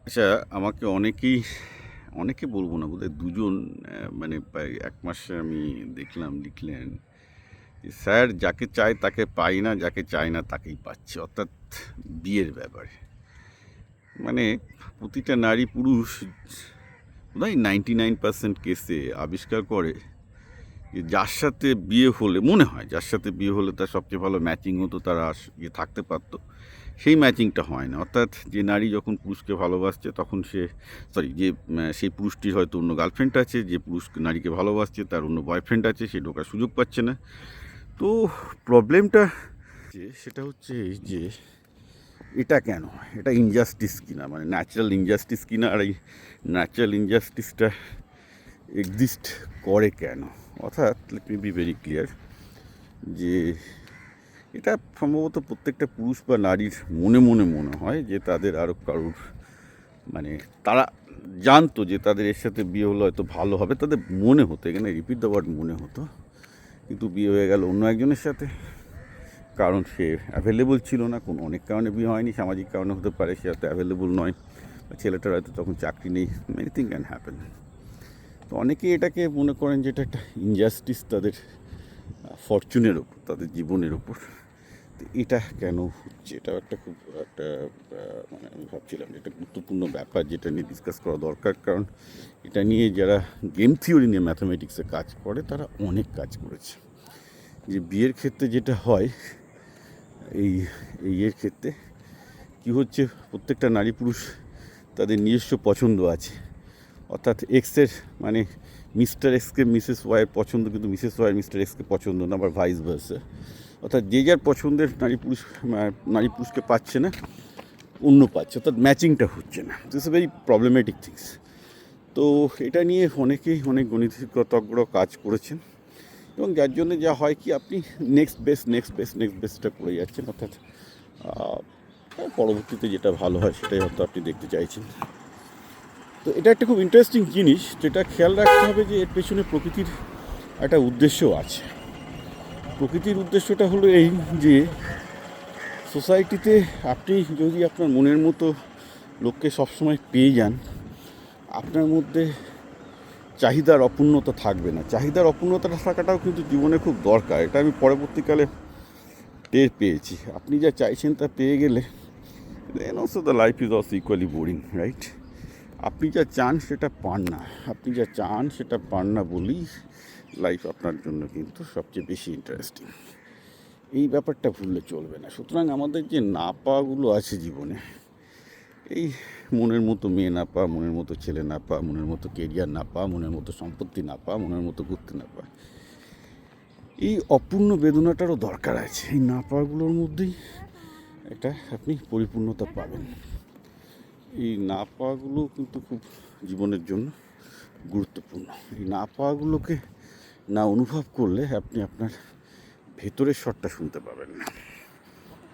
আচ্ছা, আমাকে অনেকে বলবো না, বোধহয় দুজন মানে প্রায় ১ মাসে আমি দেখলাম লিখলেন যে, "স্যার যাকে চাই তাকে পাই না, যাকে চাই না তাকেই পাচ্ছি।" অর্থাৎ বিয়ের ব্যাপারে। মানে প্রতিটা নারী পুরুষ বোধহয় 99% কেসে আবিষ্কার করে যে যার সাথে বিয়ে হলে মনে হয় যার সাথে বিয়ে হলে তার সবচেয়ে ভালো ম্যাচিং হতো, তারা থাকতে পারতো, সেই ম্যাচিংটা হয় না। অর্থাৎ যে নারী যখন পুরুষকে ভালোবাসছে তখন সেই পুরুষটির হয়তো অন্য গার্লফ্রেন্ড আছে, যে পুরুষ নারীকে ভালোবাসছে তার অন্য বয়ফ্রেন্ড আছে, সে ঢোকার সুযোগ পাচ্ছে না। তো প্রবলেমটা সেটা হচ্ছে এই যে এটা কেন হয়? এটা ইনজাস্টিস কিনা, মানে ন্যাচারাল ইনজাস্টিস কিনা, আর এই ন্যাচারাল ইনজাস্টিসটা এক্সিস্ট করে কেন? অর্থাৎ let me be very clear যে এটা সম্ভবত প্রত্যেকটা পুরুষ বা নারীর মনে হয় যে তাদের আরও কারুর, মানে তারা জানতো যে তাদের এর সাথে বিয়ে হলে হয়তো ভালো হবে, তাদের মনে হতো, এখানে রিপিট দ্য ওয়ার্ড মনে হতো, কিন্তু বিয়ে হয়ে গেল অন্য একজনের সাথে। কারণ সে অ্যাভেলেবল ছিল না, কোনো অনেক কারণে বিয়ে হয়নি, সামাজিক কারণে হতে পারে, সে হয়তো অ্যাভেলেবল নয়, বা ছেলেটার হয়তো তখন চাকরি নেই, মেনি থিং ক্যান হ্যাপেন। তো অনেকেই এটাকে মনে করেন যে এটা একটা ইনজাস্টিস তাদের ফরচুনের ওপর, তাদের জীবনের ওপর। তো এটা কেন হচ্ছে, এটাও একটা মানে আমি ভাবছিলাম যে একটা গুরুত্বপূর্ণ ব্যাপার যেটা নিয়ে ডিসকাস করা দরকার। কারণ এটা নিয়ে যারা গেম থিওরি নিয়ে ম্যাথামেটিক্সে কাজ করে তারা অনেক কাজ করেছে। যে বিয়ের ক্ষেত্রে যেটা হয়, এই এর ক্ষেত্রে কী হচ্ছে, প্রত্যেকটা নারী পুরুষ তাদের নিজস্ব পছন্দ আছে। অর্থাৎ এক্সের, মানে মিস্টার এক্সকে মিসেস ওয়াইয়ের পছন্দ, কিন্তু মিসেস ওয়াইয়ের মিস্টার এক্সকে পছন্দ না, আবার ভাইস ভার্সা। অর্থাৎ যে যার পছন্দের নারী পুরুষকে পাচ্ছে না, অন্য পাচ্ছে, অর্থাৎ ম্যাচিংটা হচ্ছে না। This a very problematic things. তো এটা নিয়ে অনেক গণিতজ্ঞরা কাজ করেছেন, এবং যার জন্য যা হয় কি, আপনি নেক্সট বেস্টটা করে যাচ্ছেন। অর্থাৎ পরবর্তীতে যেটা ভালো হয় সেটাই হয়তো আপনি দেখতে চাইছেন। তো এটা একটা খুব ইন্টারেস্টিং জিনিস, যেটা খেয়াল রাখতে হবে যে এর পেছনে প্রকৃতির একটা উদ্দেশ্য আছে। প্রকৃতির উদ্দেশ্যটা হলো এই যে সোসাইটিতে আপনি যদি আপনার মনের মতো লোককে সবসময় পেয়ে যান, আপনার মধ্যে চাহিদার অপূর্ণতা থাকবে না। চাহিদার অপূর্ণতাটা থাকাটাও কিন্তু জীবনে খুব দরকার, এটা আমি পরবর্তীকালে টের পেয়েছি। আপনি যা চাইছেন তা পেয়ে গেলে then also the life is also equally boring, right? আপনি যা চান সেটা পান না, বলেই লাইফ আপনার জন্য কিন্তু সবচেয়ে বেশি ইন্টারেস্টিং। এই ব্যাপারটা ভুললে চলবে না। সুতরাং আমাদের যে না পাওয়াগুলো আছে জীবনে, এই মনের মতো মেয়ে না পাওয়া, মনের মতো ছেলে না পাওয়া, মনের মতো কেরিয়ার না পাওয়া, মনের মতো সম্পত্তি না পাওয়া, মনের মতো ঘুরতে না পাওয়া, এই অপূর্ণ বেদনাটারও দরকার আছে। এই না পাওয়াগুলোর মধ্যেই একটা আপনি পরিপূর্ণতা পাবেন। এই না পাওয়াগুলো কিন্তু খুব জীবনের জন্য গুরুত্বপূর্ণ। এই না পাওয়াগুলোকে না অনুভব করলে আপনি আপনার ভেতরের স্বরটা শুনতে পাবেন না।